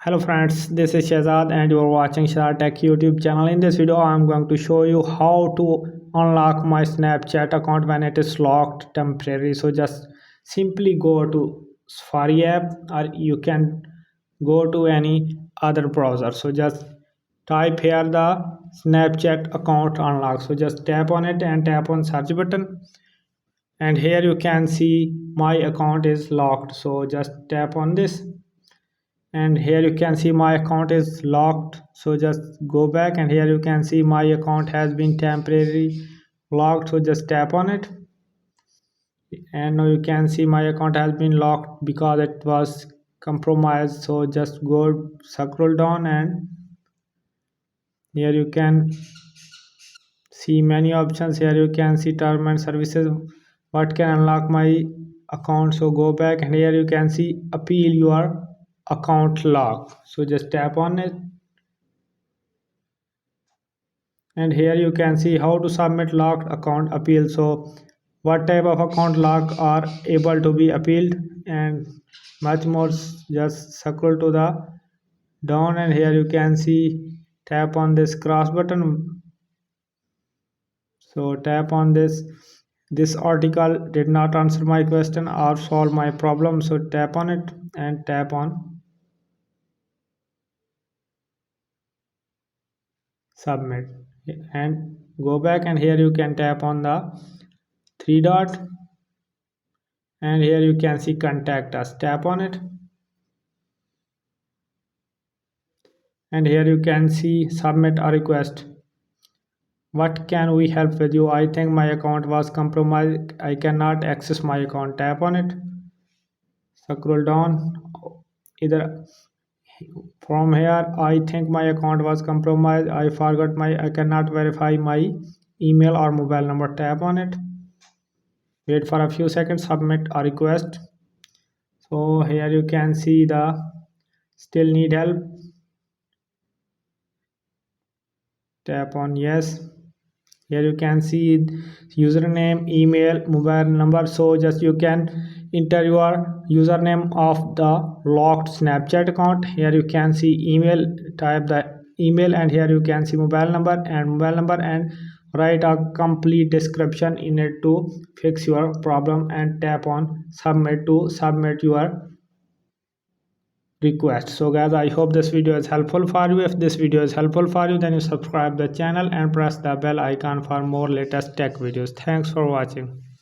Hello friends, this is Shazad and you are watching Shazad Tech YouTube channel. In this video, I am going to show you how to unlock my Snapchat account when it is locked temporarily. So just simply go to Safari app or you can go to any other browser. So just type here the Snapchat account unlock. So just tap on it and tap on search button. And here you can see my account is locked. So just tap on this and here you can see my account is locked, so just go back and here you can see my account has been temporarily locked, so just tap on it and now you can see my account has been locked because it was compromised. So just go scroll down and here you can see many options. Here you can see term and services, what can unlock my account. So go back and here you can see appeal your account lock, so just tap on it and here you can see how to submit locked account appeal. So what type of account lock are able to be appealed and much more. Just scroll to the down and here you can see tap on this cross button. So tap on this article did not answer my question or solve my problem, so tap on it and tap on submit and go back and here you can tap on the three dot and here you can see contact us, tap on it and here you can see submit a request. What can we help with you? I think my account was compromised, I cannot access my account, tap on it, scroll down either from here. I think my account was compromised, I forgot my, I cannot verify my email or mobile number, tap on it, wait for a few seconds, submit a request. So here you can see the still need help, tap on yes. Here you can see username, email, mobile number. So just you can enter your username of the locked Snapchat account. Here you can see email, type the email and here you can see mobile number and write a complete description in it to fix your problem and tap on submit to submit your request. So guys, I hope this video is helpful for you. If this video is helpful for you, then you subscribe the channel and press the bell icon for more latest tech videos. Thanks for watching.